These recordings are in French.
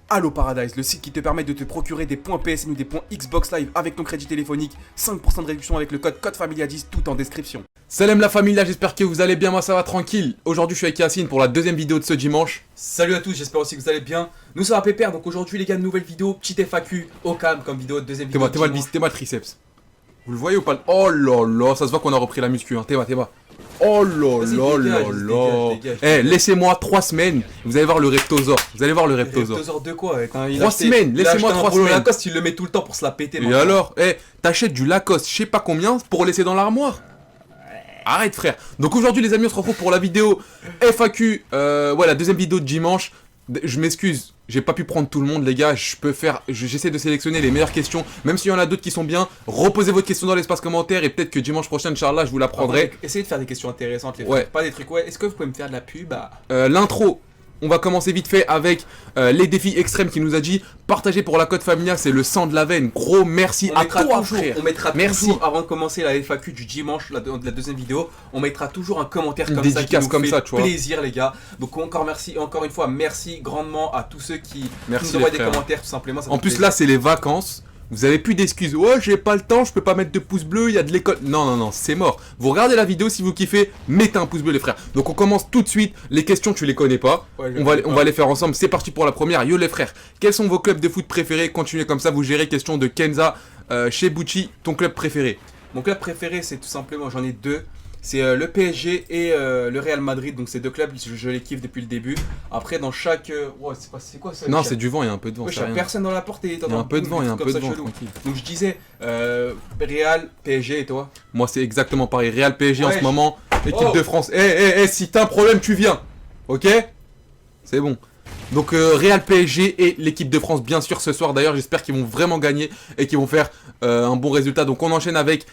Allo Paradise, le site qui te permet de te procurer des points PSN ou des points Xbox Live avec ton crédit téléphonique, 5% de réduction avec le code CODEFAMILIA10, tout en description. Salam la famille, j'espère que vous allez bien, moi ça va tranquille. Aujourd'hui je suis avec Yacine pour la deuxième vidéo de ce dimanche. Salut à tous, j'espère aussi que vous allez bien. Nous sommes à Pépère, donc aujourd'hui les gars, nouvelle vidéo, petite FAQ au calme comme vidéo de deuxième vidéo. T'es-moi le triceps. Vous le voyez ou pas? Oh là là, ça se voit qu'on a repris la muscu, hein. T'es-moi. Oh là là là là. Eh, laissez-moi 3 semaines, vous allez voir le Reptosaur. Vous allez voir le Reptosaur. Reptosaur de quoi? 3 semaines, laissez-moi 3 semaines. Lacoste, il le met tout le temps pour se la péter. Et alors, eh, t'achètes du Lacoste, je sais pas combien, pour laisser dans l'armoire. Arrête frère. Donc aujourd'hui les amis, on se retrouve pour la vidéo FAQ, ouais, la deuxième vidéo de dimanche. Je m'excuse, j'ai pas pu prendre tout le monde les gars, j'essaie de sélectionner les meilleures questions, même s'il y en a d'autres qui sont bien. Reposez votre question dans l'espace commentaire et peut-être que dimanche prochain, Inch'Allah, je vous la prendrai. Essayez de faire des questions intéressantes les frères, ouais. Pas des trucs, ouais, est-ce que vous pouvez me faire de la pub? L'intro. On va commencer vite fait avec les défis extrêmes qui nous a dit partager pour la Code Familia, c'est le sang de la veine. Gros merci à toi frère. On mettra toujours, avant de commencer la FAQ du dimanche, la deuxième vidéo, on mettra toujours un commentaire comme ça qui nous fait plaisir les gars. Donc encore une fois, merci grandement à tous ceux qui nous envoient des commentaires tout simplement. En plus là c'est les vacances. Vous avez plus d'excuses. Ouais, j'ai pas le temps, je peux pas mettre de pouce bleu, il y a de l'école. Non, c'est mort. Vous regardez la vidéo, si vous kiffez, mettez un pouce bleu les frères. Donc on commence tout de suite. Les questions, tu les connais pas. Ouais, on va les faire ensemble. C'est parti pour la première. Yo les frères, quels sont vos clubs de foot préférés? Continuez comme ça, vous gérez. Question de Kenza. Chez Bucci, ton club préféré? Mon club préféré, c'est tout simplement, j'en ai deux. C'est le PSG et le Real Madrid, donc ces deux clubs, je les kiffe depuis le début. Après, dans chaque... Ouais, c'est quoi ça? Non, c'est du vent, il y a un peu de vent. Ouais, personne dans la porte et il y a un peu de vent, tranquille. Donc je disais, Real, PSG et toi? Moi, c'est exactement pareil. Real, PSG en ce moment, équipe de France. Si t'as un problème, tu viens. Ok? C'est bon. Donc Real, PSG et l'équipe de France bien sûr ce soir d'ailleurs, j'espère qu'ils vont vraiment gagner et qu'ils vont faire un bon résultat. Donc on enchaîne avec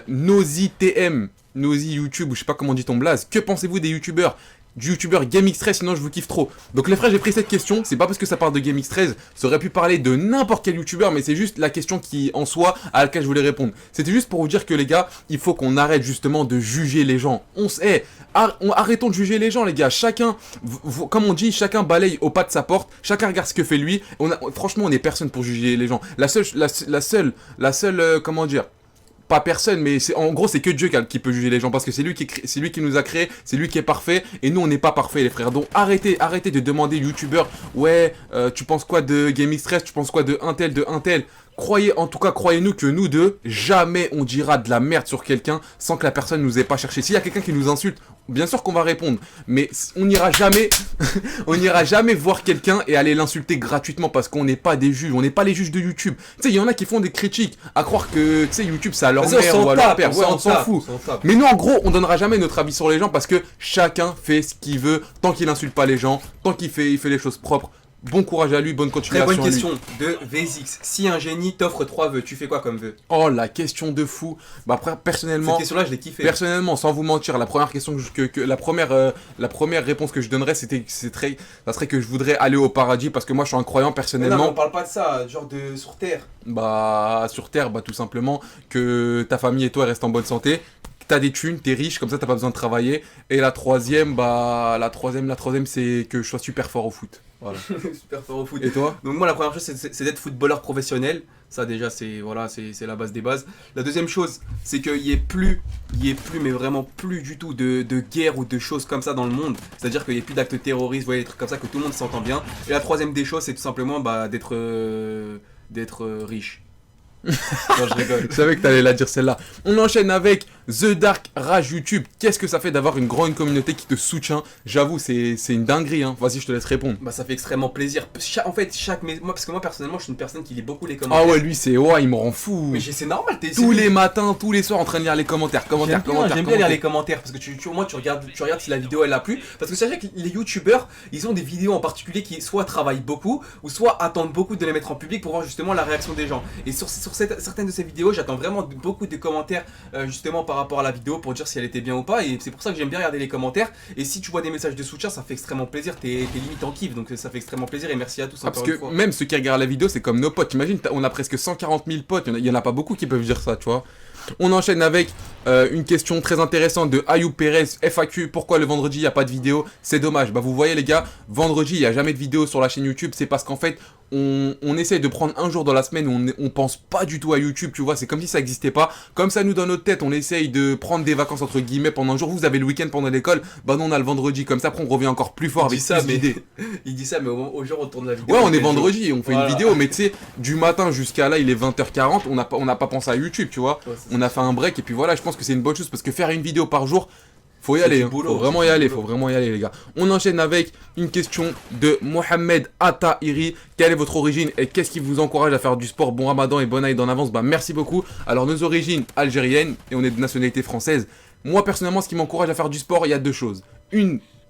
Nosy TM, Nosy YouTube, ou je sais pas comment on dit ton blaze. Que pensez-vous des youtubeurs? Du youtubeur GameX13, sinon je vous kiffe trop. Donc les frères, j'ai pris cette question, c'est pas parce que ça parle de GameX13, ça aurait pu parler de n'importe quel youtubeur, mais c'est juste la question qui en soi à laquelle je voulais répondre. C'était juste pour vous dire que les gars, il faut qu'on arrête justement de juger les gens. Arrêtons de juger les gens les gars, chacun, comme on dit, chacun balaye au pas de sa porte, chacun regarde ce que fait lui. Franchement, on est personne pour juger les gens. La seule, comment dire, pas personne, mais en gros c'est que Dieu qui peut juger les gens, parce que c'est lui qui nous a créé, c'est lui qui est parfait, et nous on n'est pas parfait les frères. Donc arrêtez de demander youtubeur, ouais, tu penses quoi de GameX13, tu penses quoi de un tel. Croyez-nous que nous deux, jamais on dira de la merde sur quelqu'un sans que la personne nous ait pas cherché. S'il y a quelqu'un qui nous insulte, bien sûr qu'on va répondre, mais on n'ira jamais voir quelqu'un et aller l'insulter gratuitement, parce qu'on n'est pas des juges, on n'est pas les juges de YouTube. Tu sais, il y en a qui font des critiques à croire que, tu sais, YouTube c'est à leur mère ou à leur père, ouais, on s'en fout. Mais nous en gros, on donnera jamais notre avis sur les gens, parce que chacun fait ce qu'il veut, tant qu'il n'insulte pas les gens, tant qu'il fait les choses propres. Bon courage à lui, bonne continuation. Très bonne question de VZX. Si un génie t'offre 3 vœux, tu fais quoi comme vœu? Oh, la question de fou. Bah après, personnellement... Cette question-là, je l'ai kiffé. Personnellement, sans vous mentir, la première question la première réponse que je donnerais, ça serait que je voudrais aller au paradis, parce que moi, je suis un croyant personnellement. Mais non, mais on parle pas de ça, genre sur Terre. Bah, sur Terre, tout simplement, que ta famille et toi restent en bonne santé. T'as des thunes, t'es riche, comme ça t'as pas besoin de travailler. Et la troisième, c'est que je sois super fort au foot. Voilà. Super fort au foot. Et toi? Donc moi la première chose c'est d'être footballeur professionnel. Ça déjà c'est la base des bases. La deuxième chose c'est qu'il y ait plus mais vraiment plus du tout de guerre ou de choses comme ça dans le monde. C'est-à-dire qu'il n'y ait plus d'actes terroristes, vous voyez, des trucs comme ça, que tout le monde s'entend bien. Et la troisième des choses c'est tout simplement d'être riche. Non, je rigole. Je savais que t'allais la dire celle-là. On enchaîne avec The Dark Rage YouTube. Qu'est-ce que ça fait d'avoir une grande communauté qui te soutient? J'avoue, c'est une dinguerie, hein. Vas-y, je te laisse répondre. Bah, ça fait extrêmement plaisir. Parce que moi, personnellement, je suis une personne qui lit beaucoup les commentaires. Ah ouais, lui, il me rend fou. Mais c'est normal, tous les matins, tous les soirs, en train de lire les commentaires. J'aime bien lire les commentaires, parce que tu regardes si la vidéo elle a plu. Parce que c'est vrai que les youtubeurs, ils ont des vidéos en particulier qui soit travaillent beaucoup, ou soit attendent beaucoup de les mettre en public pour voir justement la réaction des gens. Et sur certaines de ces vidéos, j'attends vraiment beaucoup de commentaires justement par par rapport à la vidéo pour dire si elle était bien ou pas. Et c'est pour ça que j'aime bien regarder les commentaires. Et si tu vois des messages de soutien, ça fait extrêmement plaisir. T'es limite en kiff, donc ça fait extrêmement plaisir. Et merci à tous Parce encore une que fois. même ceux qui regardent la vidéo, c'est comme nos potes. T'imagines, on a presque 140 000 potes. Il y en a pas beaucoup qui peuvent dire ça, tu vois. On enchaîne avec une question très intéressante de Ayou Perez, FAQ. Pourquoi le vendredi il n'y a pas de vidéo? C'est dommage. Bah vous voyez les gars, vendredi il n'y a jamais de vidéo sur la chaîne YouTube. C'est parce qu'en fait on essaye de prendre un jour dans la semaine où on pense pas du tout à YouTube, tu vois. C'est comme si ça n'existait pas. Comme ça nous dans notre tête on essaye de prendre des vacances entre guillemets pendant un jour. Vous avez le week-end pendant l'école. Bah non, on a le vendredi. Comme ça après on revient encore plus fort avec ça, plus d'idées. Il dit ça mais au jour où on tourne la vidéo. Ouais, on est vendredi, on fait Voilà. une vidéo, mais tu sais, du matin jusqu'à là, il est 20h40, on n'a pas pensé à YouTube, tu vois. Ouais, On a fait un break, et puis voilà, je pense que c'est une bonne chose, parce que faire une vidéo par jour, faut y C'est aller, du hein. boulot, Faut vraiment c'est y du aller, boulot. faut vraiment y aller, les gars. On enchaîne avec une question de Mohamed Attahiri. Quelle est votre origine et qu'est-ce qui vous encourage à faire du sport? Bon Ramadan et bonne Aïd en avance, bah merci beaucoup. Alors, nos origines algériennes, et on est de nationalité française. Moi, personnellement, ce qui m'encourage à faire du sport, il y a deux choses.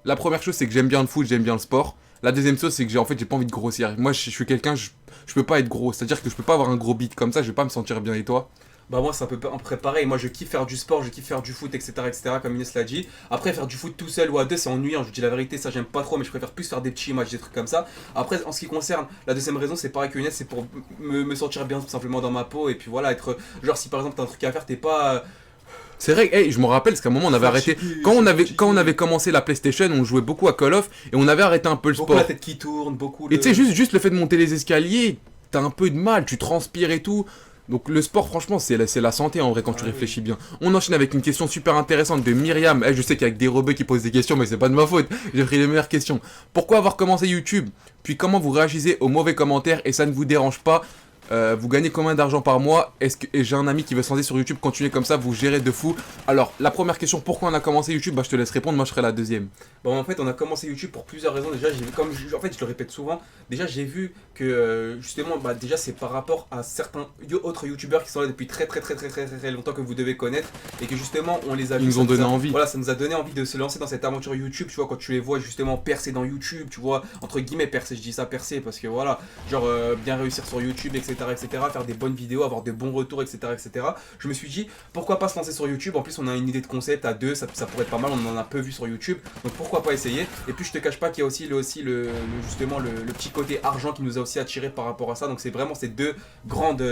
La première chose, c'est que j'aime bien le foot, j'aime bien le sport. La deuxième chose, c'est que j'ai pas envie de grossir. Moi, je suis quelqu'un, je peux pas être gros. C'est-à-dire que je peux pas avoir un gros beat comme ça, je vais pas me sentir bien. Et toi? Bah moi c'est un peu pareil, moi je kiffe faire du sport, je kiffe faire du foot, etc. comme Inès l'a dit. Après faire du foot tout seul ou à deux c'est ennuyant, je vous dis la vérité, ça j'aime pas trop, mais je préfère plus faire des petits matchs, des trucs comme ça. Après en ce qui concerne la deuxième raison, c'est pareil que Inès, c'est pour me sentir bien tout simplement dans ma peau. Et puis voilà, être genre si par exemple t'as un truc à faire, t'es pas... C'est vrai, hey, je me rappelle, parce qu'à un moment on avait arrêté. Quand on avait commencé la PlayStation, on jouait beaucoup à Call of et on avait arrêté un peu le beaucoup sport. la tête qui tourne, beaucoup Et tu sais, juste le fait de monter les escaliers, t'as un peu de mal, tu transpires et tout. Donc le sport, franchement, c'est la santé en vrai quand tu réfléchis bien. On enchaîne avec une question super intéressante de Myriam. Je sais qu'il y a que des rebeux qui posent des questions, mais c'est pas de ma faute. J'ai pris les meilleures questions. Pourquoi avoir commencé YouTube? Puis comment vous réagissez aux mauvais commentaires et ça ne vous dérange pas? Vous gagnez combien d'argent par mois? Et j'ai un ami qui veut se lancer sur YouTube, continuez comme ça, vous gérez de fou. Alors, la première question, pourquoi on a commencé YouTube? Bah, je te laisse répondre, moi je ferai la deuxième. Bon, en fait, on a commencé YouTube pour plusieurs raisons. Déjà, en fait, je le répète souvent. Déjà, j'ai vu que justement, bah, déjà, c'est par rapport à certains autres YouTubeurs qui sont là depuis très longtemps que vous devez connaître et que justement, on les a. Ils nous ont donné envie. Voilà, ça nous a donné envie de se lancer dans cette aventure YouTube. Tu vois, quand tu les vois justement percer dans YouTube, tu vois, entre guillemets percer. Je dis ça percer parce que voilà, genre bien réussir sur YouTube, etc., faire des bonnes vidéos, avoir de bons retours, etc. Je me suis dit, pourquoi pas se lancer sur YouTube? En plus, on a une idée de concept à deux, ça pourrait être pas mal. On en a peu vu sur YouTube, donc pourquoi pas essayer. Et puis je te cache pas qu'il y a aussi justement le petit côté argent qui nous a aussi attiré par rapport à ça. Donc c'est vraiment ces deux grandes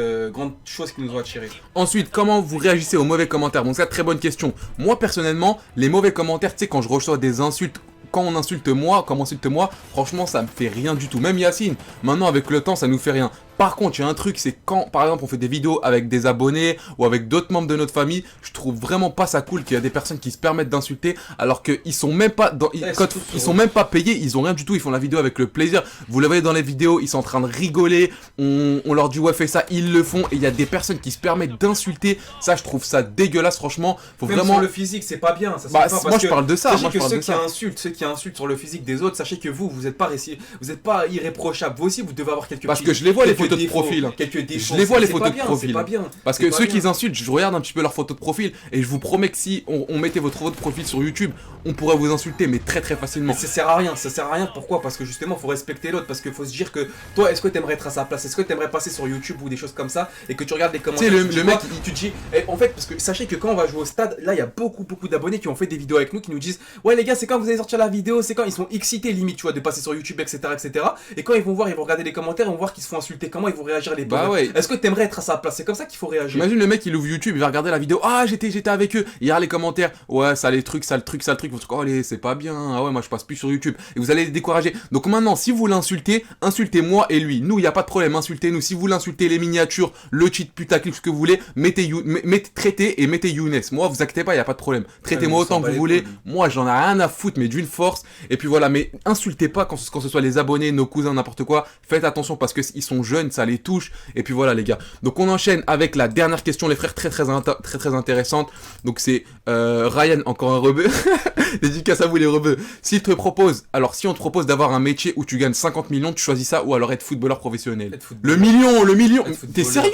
choses qui nous ont attirés. Ensuite, comment vous réagissez aux mauvais commentaires? Donc ça, très bonne question. Moi personnellement, les mauvais commentaires, tu sais, quand je reçois des insultes, quand on m'insulte moi, franchement ça me fait rien du tout. Même Yacine, maintenant avec le temps ça nous fait rien. Par contre, il y a un truc, c'est quand, par exemple, on fait des vidéos avec des abonnés ou avec d'autres membres de notre famille, je trouve vraiment pas ça cool qu'il y a des personnes qui se permettent d'insulter alors qu'ils sont même pas ils sont même pas payés, ils ont rien du tout, ils font la vidéo avec le plaisir. Vous le voyez dans les vidéos, ils sont en train de rigoler, on leur dit ouais fais ça, ils le font et il y a des personnes qui se permettent d'insulter. Ça, je trouve ça dégueulasse, franchement. Faut même vraiment sur le physique, c'est pas bien. Ça, bah, pas moi je parle de ça. Sachez Moi, je que parle ceux de ça. ceux qui insultent sur le physique des autres, sachez que vous êtes pas irréprochable. Vous aussi, vous devez avoir quelques parce que je les vois les photos de profil. Je les vois les photos de profil. C'est pas bien. Parce que ceux qui insultent, je regarde un petit peu leurs photos de profil et je vous promets que si on mettait votre photo de profil sur YouTube, on pourrait vous insulter, mais très facilement. Mais ça sert à rien. Pourquoi? Parce que justement, faut respecter l'autre. Parce qu'il faut se dire que toi, est-ce que t'aimerais être à sa place? Est-ce que t'aimerais passer sur YouTube ou des choses comme ça et que tu regardes les commentaires? Tu sais, le mec, tu te dis, en fait, parce que sachez que quand on va jouer au stade, là, il y a beaucoup d'abonnés qui ont fait des vidéos avec nous qui nous disent, ouais les gars, c'est quand vous allez sortir la vidéo, c'est quand ils sont excités limite, tu vois, de passer sur YouTube, etc. Et quand ils vont regarder les commentaires, ils vont voir qu'ils se font insulter. Comment ils vont réagir les bah ouais. Est-ce que t'aimerais être à sa place? C'est comme ça qu'il faut réagir. Imagine le mec il ouvre YouTube, il va regarder la vidéo, ah j'étais avec eux, il y a les commentaires, ouais ça les trucs, ça le truc, vous dites, oh allez c'est pas bien, ah ouais moi je passe plus sur YouTube, et vous allez les décourager. Donc maintenant si vous l'insultez, insultez moi et lui, nous il y a pas de problème, insultez-nous. Si vous l'insultez, les miniatures, le cheat putaclic, ce que vous voulez, traitez et mettez Younes. Moi vous inquiétez pas, il y a pas de problème, traitez-moi autant que vous voulez, moi j'en ai rien à foutre mais d'une force. Et puis voilà, mais insultez pas quand ce soit les abonnés, nos cousins, n'importe quoi, faites attention parce que ils sont jeunes, ça les touche. Et puis voilà les gars, donc on enchaîne avec la dernière question les frères, très intéressante. Donc c'est Ryan, encore un rebeu. Dédicace à vous les rebeux. Si on te propose d'avoir un métier où tu gagnes 50 millions, tu choisis ça ou alors être footballeur professionnel? Le million. T'es sérieux?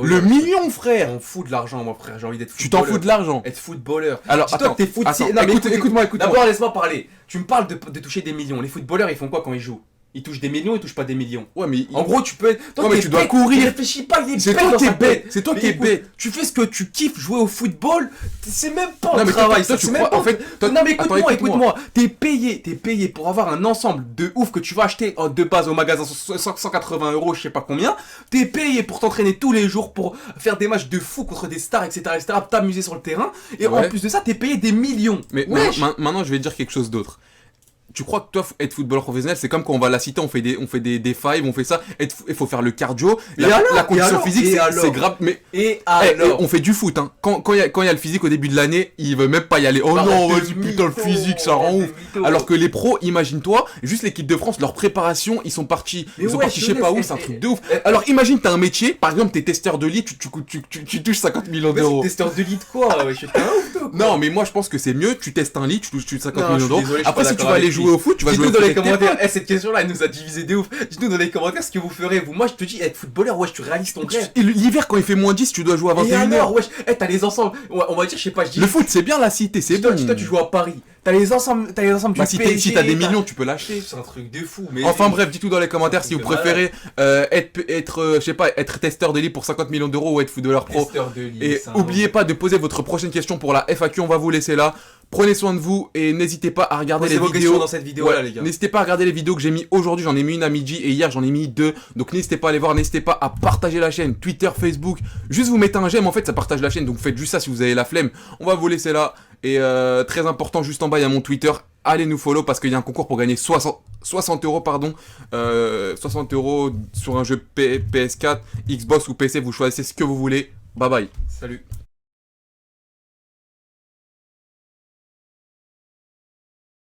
Le million frère. On fout de l'argent moi frère, j'ai envie d'être footballeur. Tu t'en fous de l'argent? Être footballeur. Alors attends, écoute-moi. D'abord Laisse-moi parler. Tu me parles de toucher des millions. Les footballeurs ils font quoi quand ils jouent? Il touche des millions, il touche pas des millions. Ouais, mais. En gros, tu peux. Toi, Ouais, mais t'es tu dois bête, courir. tu réfléchis pas, il est C'est bête toi dans qui es sa bête. tête. C'est toi Mais qui es écoute, bête. Tu fais ce que tu kiffes, jouer au football. C'est même pas Non, un mais travail, toi, ça. tu C'est même crois. pas. En fait, toi- Non, mais Attends, écoute-moi. T'es payé pour avoir un ensemble de ouf que tu vas acheter de base au magasin 180 €, je sais pas combien. T'es payé pour t'entraîner tous les jours, pour faire des matchs de fou contre des stars, etc., t'amuser sur le terrain. Et en Ouais. plus de ça, t'es payé des millions. Mais Wesh. maintenant, je vais dire quelque chose d'autre. Tu crois que toi, être footballeur professionnel, c'est comme quand on va à la cité, on fait des fives, on fait ça, il faut faire le cardio, Et alors la condition alors physique, Et c'est alors grave. Mais Et eh, alors on fait du foot, hein. Quand il y a le physique au début de l'année, il veut même pas y aller. Oh Arrête non, de vas-y, putain, le mytho, physique, ça rend arrête ouf. de mytho. Alors que les pros, imagine-toi, juste l'équipe de France, leur préparation, ils sont partis Mais je ouais, sais pas où, c'est un truc de ouf. Alors imagine, t'as un métier, par exemple, t'es testeur de lit, tu touches 50 millions Mais d'euros. c'est testeur de lit de quoi? Je suis un ouf, toi, quoi. Non, mais moi je pense que c'est mieux, tu testes un lit, tu touches 50 Non, millions je suis d'euros. désolé, je suis Après, pas si tu d'accord vas aller avec jouer lui. au foot, tu vas jouer Dites-nous au dans foot les avec tes commentaires, potes. cette question-là, elle nous a divisé de ouf. Dites-nous dans les commentaires ce que vous ferez, vous. Moi, je te dis, être footballeur, wesh, tu réalises ton rêve. Et l'hiver, quand il fait moins 10, tu dois jouer à Et 21h. alors, wesh, t'as les ensembles. On va dire, je sais pas, je dis. Le foot, c'est bien la cité, c'est toi, bon. toi, tu joues à Paris. T'as les ensembles du Bah, si PSG. t'as des millions, tu peux lâcher. C'est un truc de fou. Mais Enfin bref, dites-tout dans les commentaires si vous C'est malade. préférez je sais pas, être testeur de lit pour 50 millions d'euros ou être footballeur pro. testeur de lit. Et c'est un oubliez pas de poser votre prochaine question pour la FAQ, on va vous laisser là. Prenez soin de vous et n'hésitez pas à regarder Posez les vos vidéos. questions dans cette vidéo-là, Ouais, les gars. N'hésitez pas à regarder les vidéos que j'ai mis aujourd'hui, j'en ai mis une à midi et hier j'en ai mis 2. Donc n'hésitez pas à aller voir, n'hésitez pas à partager la chaîne, Twitter, Facebook. Juste vous mettez un j'aime, en fait ça partage la chaîne, donc faites juste ça si vous avez la flemme. On va vous laisser là. Et très important, juste en bas il y a mon Twitter. Allez nous follow parce qu'il y a un concours pour gagner 60 €, pardon. 60 € sur un jeu PS4, Xbox ou PC, vous choisissez ce que vous voulez. Bye bye. Salut.